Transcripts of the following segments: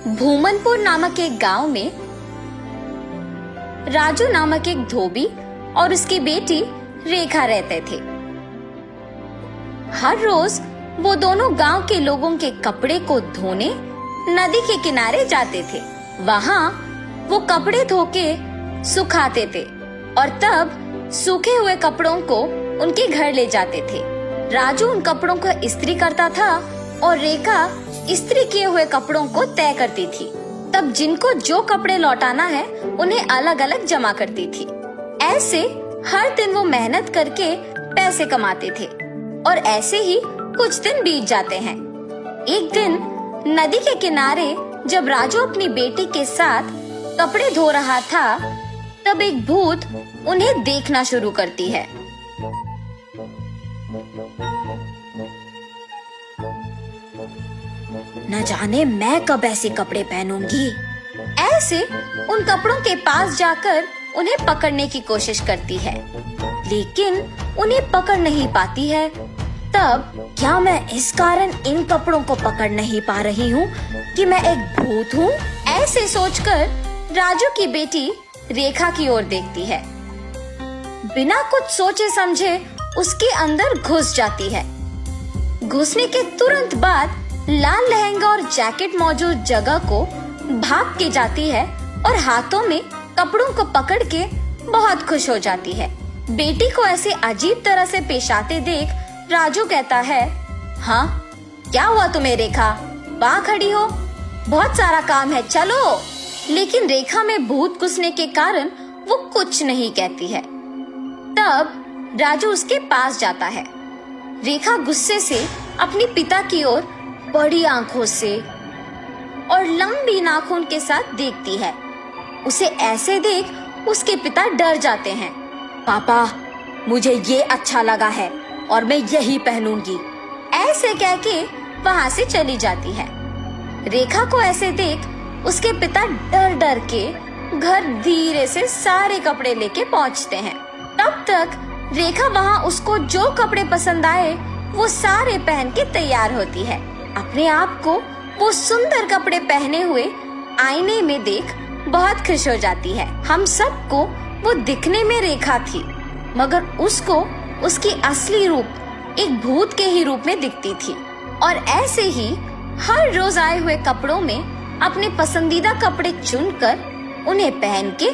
भूमनपुर नामक एक गांव में राजू नामक एक धोबी और उसकी बेटी रेखा रहते थे। हर रोज वो दोनों गांव के लोगों के कपड़े को धोने नदी के किनारे जाते थे। वहां वो कपड़े धो के सुखाते थे और तब सूखे हुए कपड़ों को उनके घर ले जाते थे। राजू उन कपड़ों को इस्त्री करता था और रेखा इस्त्री किए हुए कपड़ों को तय करती थी। तब जिनको जो कपड़े लौटाना है उन्हें अलग अलग जमा करती थी। ऐसे हर दिन वो मेहनत करके पैसे कमाते थे और ऐसे ही कुछ दिन बीत जाते हैं। एक दिन नदी के किनारे जब राजू अपनी बेटी के साथ कपड़े धो रहा था, तब एक भूत उन्हें देखना शुरू करती है। न जाने मैं कब ऐसे कपड़े पहनूंगी। ऐसे उन कपड़ों के पास जाकर उन्हें पकड़ने की कोशिश करती है, लेकिन उन्हें पकड़ नहीं पाती है। तब क्या मैं इस कारण इन कपड़ों को पकड़ नहीं पा रही हूँ कि मैं एक भूत हूँ? ऐसे सोचकर राजू की बेटी रेखा की ओर देखती है। बिना कुछ सोचे समझे उसके अंदर घुस जाती है। घुसने के तुरंत बाद लाल लहंगा और जैकेट मौजूद जगह को भाग के जाती है और हाथों में कपड़ों को पकड़ के बहुत खुश हो जाती है। बेटी को ऐसे अजीब तरह से पेश आते देख राजू कहता है, हाँ क्या हुआ तुम्हें रेखा? वहाँ खड़ी हो, बहुत सारा काम है, चलो। लेकिन रेखा में भूत घुसने के कारण वो कुछ नहीं कहती है। तब राजू उसके पास जाता है। रेखा गुस्से से अपनी पिता की ओर बड़ी आंखों से और लंबी नाखून के साथ देखती है। उसे ऐसे देख उसके पिता डर जाते हैं। पापा, मुझे ये अच्छा लगा है और मैं यही पहनूंगी, ऐसे कह के वहाँ से चली जाती है। रेखा को ऐसे देख उसके पिता डर डर के घर धीरे से सारे कपड़े लेके पहुँचते हैं। तब तक रेखा वहाँ उसको जो कपड़े पसंद आए वो सारे पहन के तैयार होती है। अपने आप को वो सुंदर कपड़े पहने हुए आईने में देख बहुत खुश हो जाती है। हम सबको वो दिखने में रेखा थी, मगर उसको उसकी असली रूप एक भूत के ही रूप में दिखती थी। और ऐसे ही हर रोज आए हुए कपड़ों में अपने पसंदीदा कपड़े चुनकर उन्हें पहन के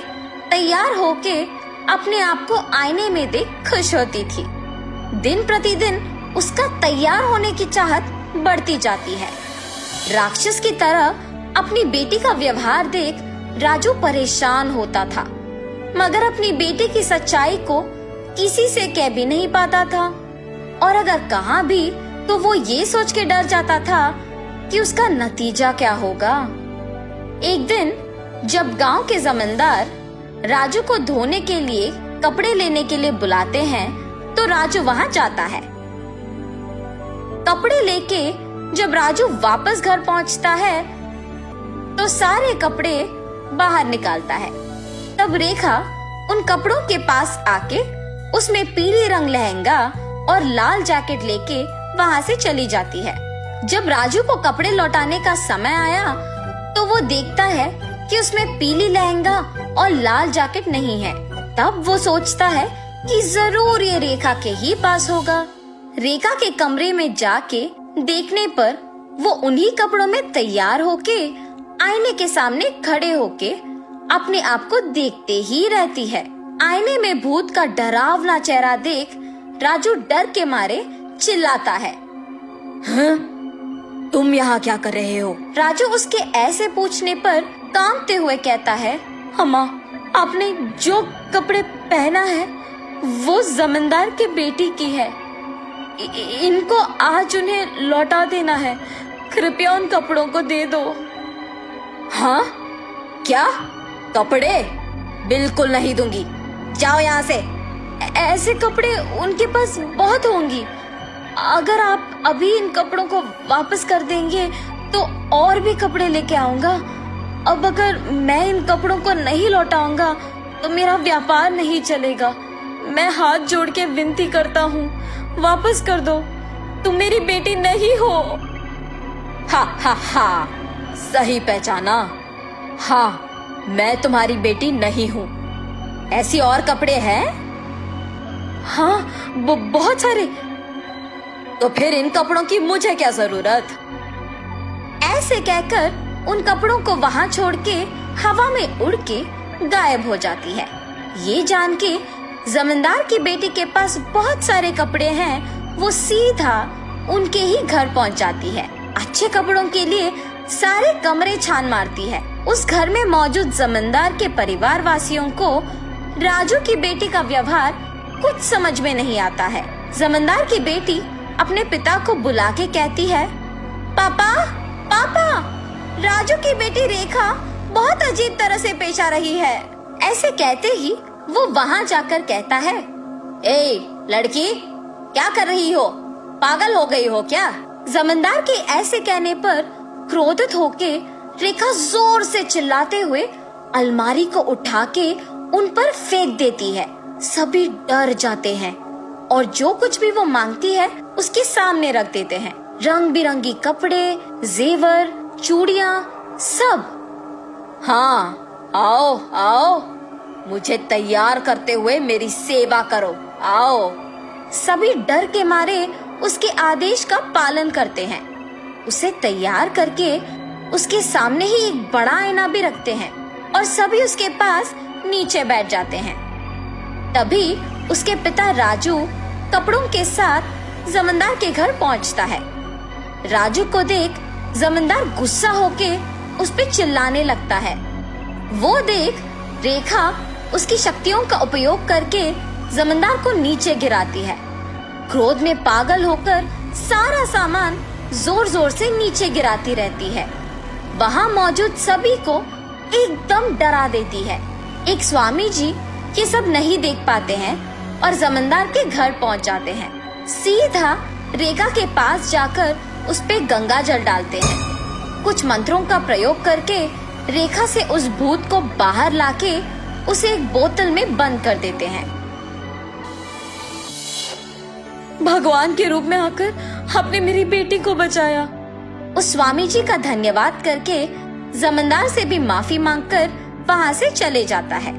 तैयार होके अपने आप को आईने में देख खुश होती थी। दिन प्रतिदिन उसका तैयार होने की चाहत बढ़ती जाती है। राक्षस की तरह अपनी बेटी का व्यवहार देख राजू परेशान होता था, मगर अपनी बेटी की सच्चाई को किसी से कह भी नहीं पाता था, और अगर कहा भी तो वो ये सोच के डर जाता था कि उसका नतीजा क्या होगा। एक दिन जब गांव के जमींदार राजू को धोने के लिए कपड़े लेने के लिए बुलाते हैं, तो राजू वहां जाता है। कपड़े लेके जब राजू वापस घर पहुंचता है तो सारे कपड़े बाहर निकालता है। तब रेखा उन कपड़ों के पास आके उसमें पीले रंग लहंगा और लाल जैकेट लेके वहां से चली जाती है। जब राजू को कपड़े लौटाने का समय आया तो वो देखता है कि उसमें पीली लहंगा और लाल जैकेट नहीं है। तब वो सोचता है कि जरूर ये रेखा के ही पास होगा। रेखा के कमरे में जाके देखने पर वो उन्हीं कपड़ों में तैयार होके आईने के सामने खड़े होके अपने आप को देखते ही रहती है। आईने में भूत का डरावना चेहरा देख राजू डर के मारे चिल्लाता है, हाँ? तुम यहाँ क्या कर रहे हो? राजू उसके ऐसे पूछने पर कांपते हुए कहता है, अम्मा, आपने जो कपड़े पहना है वो जमींदार के बेटी की है। इनको आज उन्हें लौटा देना है, कृपया उन कपड़ों को दे दो। हाँ? क्या? कपड़े? बिल्कुल नहीं दूंगी, जाओ यहाँ से। ऐसे कपड़े उनके पास बहुत होंगी, अगर आप अभी इन कपड़ों को वापस कर देंगे तो और भी कपड़े लेके आऊंगा। अब अगर मैं इन कपड़ों को नहीं लौटाऊंगा तो मेरा व्यापार नहीं चलेगा। मैं हाथ जोड़ के विनती करता हूँ, वापस कर दो, तुम मेरी बेटी नहीं हो। हा हा हा, सही पहचाना। हाँ, मैं तुम्हारी बेटी नहीं हूँ। ऐसी और कपड़े हैं? हाँ, बहुत सारे। तो फिर इन कपड़ों की मुझे क्या जरूरत? ऐसे कहकर उन कपड़ों को वहां छोड़ के हवा में उड़ के गायब हो जाती है। ये जान के जमींदार की बेटी के पास बहुत सारे कपड़े हैं, वो सीधा उनके ही घर पहुंच जाती है। अच्छे कपड़ों के लिए सारे कमरे छान मारती है। उस घर में मौजूद जमींदार के परिवार वासियों को राजू की बेटी का व्यवहार कुछ समझ में नहीं आता है। जमींदार की बेटी अपने पिता को बुला के कहती है, पापा पापा, राजू की बेटी रेखा बहुत अजीब तरह से पेश आ रही है। ऐसे कहते ही वो वहाँ जाकर कहता है, ए लड़की, क्या कर रही हो? पागल हो गई हो क्या? जमींदार के ऐसे कहने पर क्रोधित होके रेखा जोर से चिल्लाते हुए अलमारी को उठा के उन पर फेंक देती है। सभी डर जाते हैं और जो कुछ भी वो मांगती है उसके सामने रख देते हैं। रंग बिरंगी कपड़े, जेवर, चूड़ियाँ, सब। हाँ, आओ आओ, मुझे तैयार करते हुए मेरी सेवा करो, आओ। सभी डर के मारे उसके आदेश का पालन करते हैं। उसे तैयार करके उसके सामने ही एक बड़ा आईना भी रखते हैं और सभी उसके पास नीचे बैठ जाते हैं। तभी उसके पिता राजू कपड़ों के साथ जमींदार के घर पहुंचता है। राजू को देख जमींदार गुस्सा होके उस पे चिल्लाने लगता है। वो देख रेखा उसकी शक्तियों का उपयोग करके जमींदार को नीचे गिराती है। क्रोध में पागल होकर सारा सामान जोर जोर से नीचे गिराती रहती है। वहाँ मौजूद सभी को एकदम डरा देती है। एक स्वामी जी ये सब नहीं देख पाते हैं और जमींदार के घर पहुँच जाते हैं। सीधा रेखा के पास जाकर उस पे गंगा जल डालते हैं। कुछ मंत्रों का प्रयोग करके रेखा से उस भूत को बाहर लाके उसे एक बोतल में बंद कर देते हैं। भगवान के रूप में आकर आपने मेरी बेटी को बचाया। उस स्वामी जी का धन्यवाद करके जमींदार से भी माफी मांगकर वहाँ से चले जाता है।